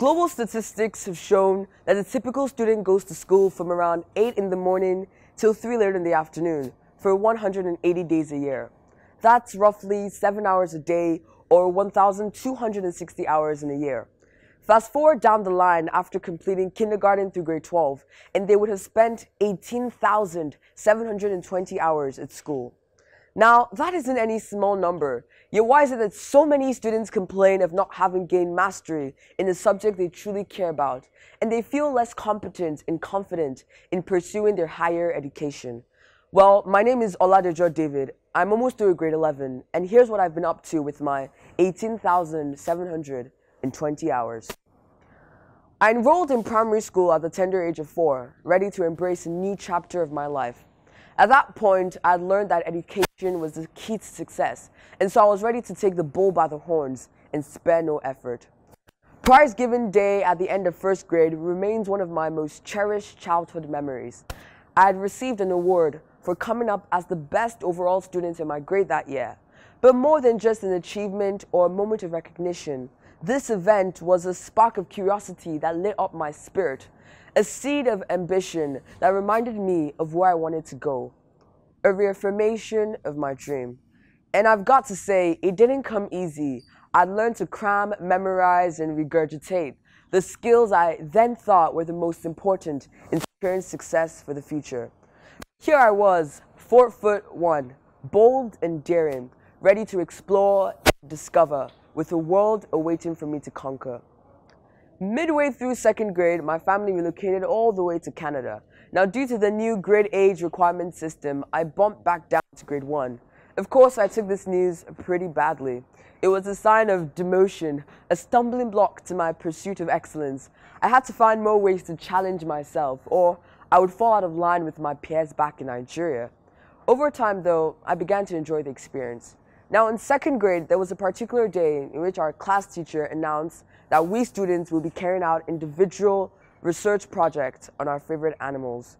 Global statistics have shown that a typical student goes to school from around 8 in the morning till 3 later in the afternoon for 180 days a year. That's roughly 7 hours a day or 1,260 hours in a year. Fast forward down the line after completing kindergarten through grade 12, and they would have spent 18,720 hours at school. Now, that isn't any small number, yet why is it that so many students complain of not having gained mastery in a subject they truly care about, and they feel less competent and confident in pursuing their higher education? Well, my name is Oladejo David. I'm almost through grade 11, and here's what I've been up to with my 18,720 hours. I enrolled in primary school at the tender age of 4, ready to embrace a new chapter of my life. At that point, I had learned that education was the key to success, and so I was ready to take the bull by the horns and spare no effort. Prize giving day at the end of first grade remains one of my most cherished childhood memories. I had received an award for coming up as the best overall student in my grade that year. But more than just an achievement or a moment of recognition, this event was a spark of curiosity that lit up my spirit, a seed of ambition that reminded me of where I wanted to go, a reaffirmation of my dream. And I've got to say, it didn't come easy. I'd learned to cram, memorize, and regurgitate the skills I then thought were the most important in securing success for the future. Here I was, 4'1", bold and daring, ready to explore and discover, with a world awaiting for me to conquer. Midway through second grade, my family relocated all the way to Canada. Now, due to the new grade age requirement system, I bumped back down to grade 1. Of course, I took this news pretty badly. It was a sign of demotion, a stumbling block to my pursuit of excellence. I had to find more ways to challenge myself, or I would fall out of line with my peers back in Nigeria. Over time, though, I began to enjoy the experience. Now, in second grade, there was a particular day in which our class teacher announced that we students will be carrying out individual research projects on our favorite animals.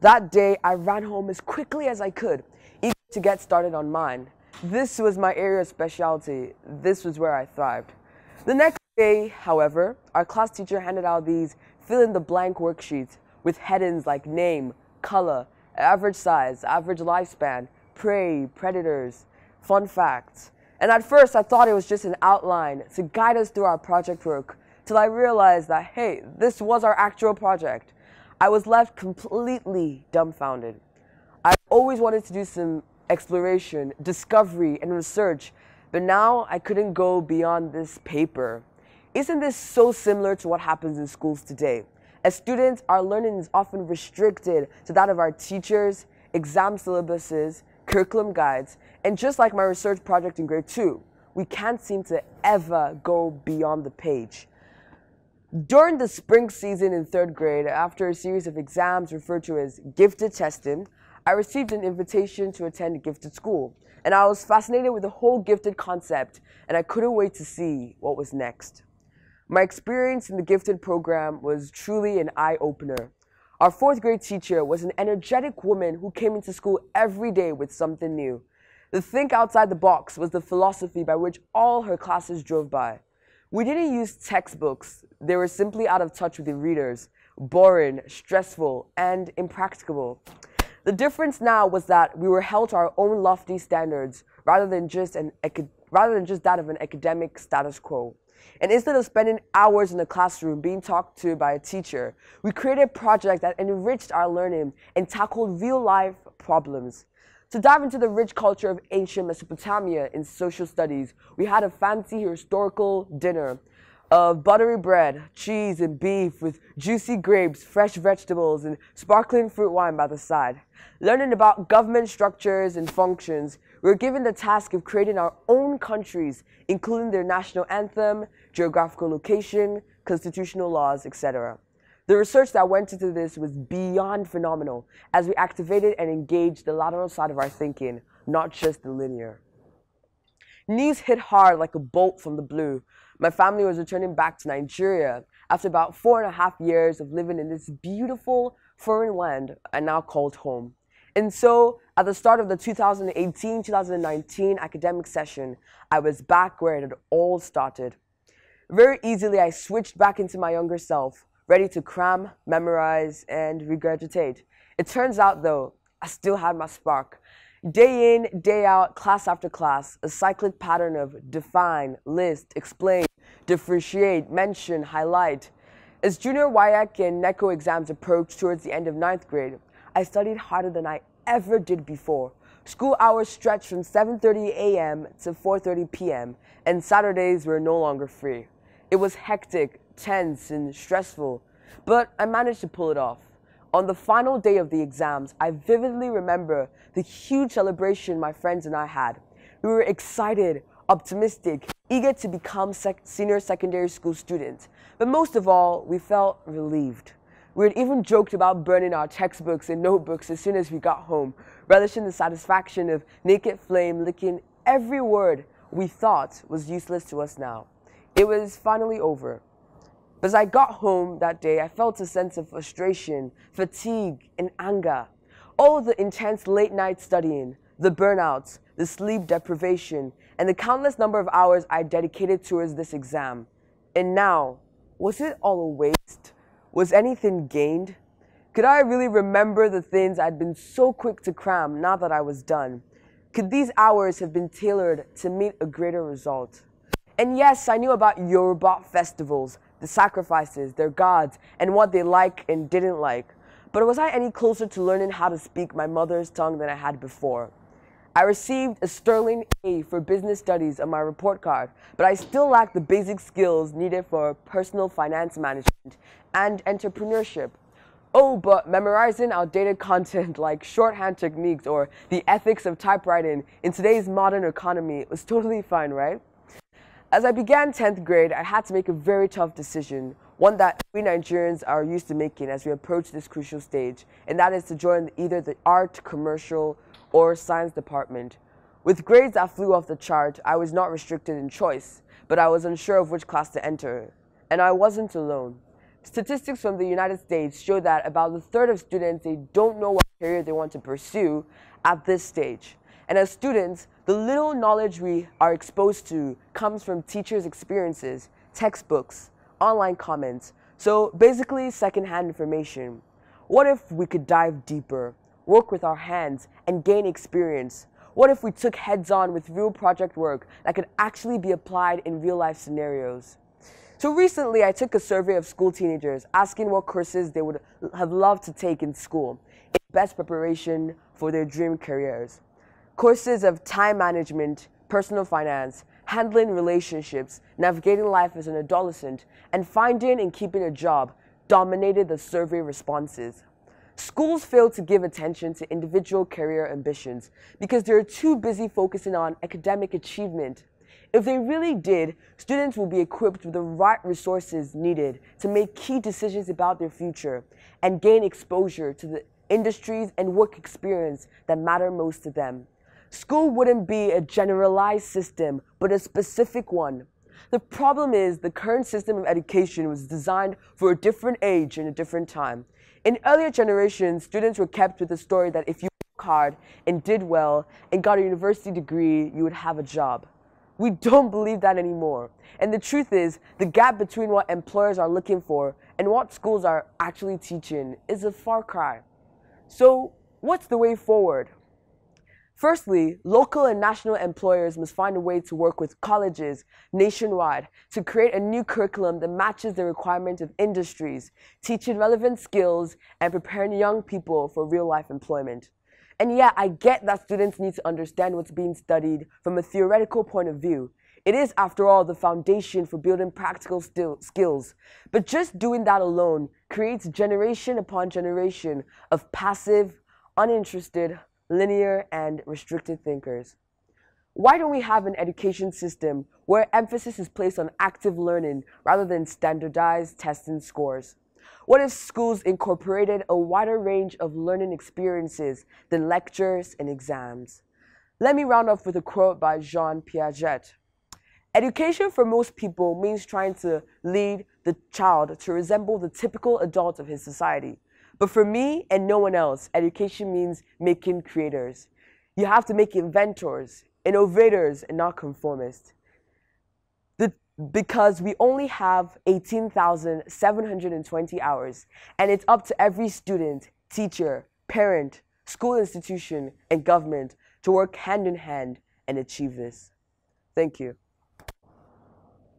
That day, I ran home as quickly as I could, eager to get started on mine. This was my area of specialty. This was where I thrived. The next day, however, our class teacher handed out these fill-in-the-blank worksheets with headings like name, color, average size, average lifespan, prey, predators, fun facts. And at first I thought it was just an outline to guide us through our project work, till I realized that, hey, this was our actual project. I was left completely dumbfounded. I always wanted to do some exploration, discovery, and research, but now I couldn't go beyond this paper. Isn't this so similar to what happens in schools today? As students, our learning is often restricted to that of our teachers, exam syllabuses, curriculum guides, and just like my research project in grade 2, we can't seem to ever go beyond the page. During the spring season in third grade, after a series of exams referred to as gifted testing, I received an invitation to attend a gifted school, and I was fascinated with the whole gifted concept, and I couldn't wait to see what was next. My experience in the gifted program was truly an eye-opener. Our fourth grade teacher was an energetic woman who came into school every day with something new. The think outside the box was the philosophy by which all her classes drove by. We didn't use textbooks. They were simply out of touch with the readers, boring, stressful, and impracticable. The difference now was that we were held to our own lofty standards rather than just that of an academic status quo. And instead of spending hours in the classroom being talked to by a teacher, we created a project that enriched our learning and tackled real-life problems. To dive into the rich culture of ancient Mesopotamia in social studies, we had a fancy historical dinner of buttery bread, cheese, and beef with juicy grapes, fresh vegetables, and sparkling fruit wine by the side. Learning about government structures and functions, we were given the task of creating our own countries, including their national anthem, geographical location, constitutional laws, etc. The research that went into this was beyond phenomenal, as we activated and engaged the lateral side of our thinking, not just the linear. News hit hard like a bolt from the blue. My family was returning back to Nigeria after about 4.5 years of living in this beautiful foreign land I now called home. And so, at the start of the 2018-2019 academic session, I was back where it had all started. Very easily, I switched back into my younger self, ready to cram, memorize, and regurgitate. It turns out, though, I still had my spark. Day in, day out, class after class, a cyclic pattern of define, list, explain, differentiate, mention, highlight. As junior WIAC and NECO exams approached towards the end of ninth grade, I studied harder than I ever did before. School hours stretched from 7:30 a.m. to 4:30 p.m., and Saturdays were no longer free. It was hectic, tense, and stressful, but I managed to pull it off. On the final day of the exams, I vividly remember the huge celebration my friends and I had. We were excited, optimistic, eager to become senior secondary school students, but most of all, we felt relieved. We had even joked about burning our textbooks and notebooks as soon as we got home, relishing the satisfaction of naked flame licking every word we thought was useless to us now. It was finally over. But as I got home that day, I felt a sense of frustration, fatigue, and anger. All of the intense late-night studying, the burnouts, the sleep deprivation, and the countless number of hours I dedicated towards this exam. And now, was it all a waste? Was anything gained? Could I really remember the things I'd been so quick to cram now that I was done? Could these hours have been tailored to meet a greater result? And yes, I knew about Yoruba festivals, the sacrifices, their gods, and what they liked and didn't like. But was I any closer to learning how to speak my mother's tongue than I had before? I received a sterling A for business studies on my report card, but I still lacked the basic skills needed for personal finance management and entrepreneurship. Oh, but memorizing outdated content like shorthand techniques or the ethics of typewriting in today's modern economy was totally fine, right? As I began 10th grade, I had to make a very tough decision, one that we Nigerians are used to making as we approach this crucial stage, and that is to join either the art, commercial, or science department. With grades that flew off the chart, I was not restricted in choice, but I was unsure of which class to enter. And I wasn't alone. Statistics from the United States show that about a third of students, they don't know what career they want to pursue at this stage. And as students, the little knowledge we are exposed to comes from teachers' experiences, textbooks, online comments, so basically secondhand information. What if we could dive deeper, work with our hands, and gain experience? What if we took heads-on with real project work that could actually be applied in real-life scenarios? So recently, I took a survey of school teenagers asking what courses they would have loved to take in school in best preparation for their dream careers. Courses of time management, personal finance, handling relationships, navigating life as an adolescent, and finding and keeping a job dominated the survey responses. Schools fail to give attention to individual career ambitions because they're too busy focusing on academic achievement. If they really did, students will be equipped with the right resources needed to make key decisions about their future and gain exposure to the industries and work experience that matter most to them. School wouldn't be a generalized system, but a specific one. The problem is the current system of education was designed for a different age and a different time. In earlier generations, students were kept with the story that if you work hard and did well and got a university degree, you would have a job. We don't believe that anymore. And the truth is, the gap between what employers are looking for and what schools are actually teaching is a far cry. So, what's the way forward? Firstly, local and national employers must find a way to work with colleges nationwide to create a new curriculum that matches the requirements of industries, teaching relevant skills and preparing young people for real-life employment. And yeah, I get that students need to understand what's being studied from a theoretical point of view. It is, after all, the foundation for building practical skills. But just doing that alone creates generation upon generation of passive, uninterested, linear, and restricted thinkers. Why don't we have an education system where emphasis is placed on active learning rather than standardized tests and scores? What if schools incorporated a wider range of learning experiences than lectures and exams? Let me round off with a quote by Jean Piaget. Education for most people means trying to lead the child to resemble the typical adult of his society. But for me and no one else, education means making creators. You have to make inventors, innovators, and not conformists. The because we only have 18,720 hours, and it's up to every student, teacher, parent, school institution, and government to work hand in hand and achieve this. Thank you.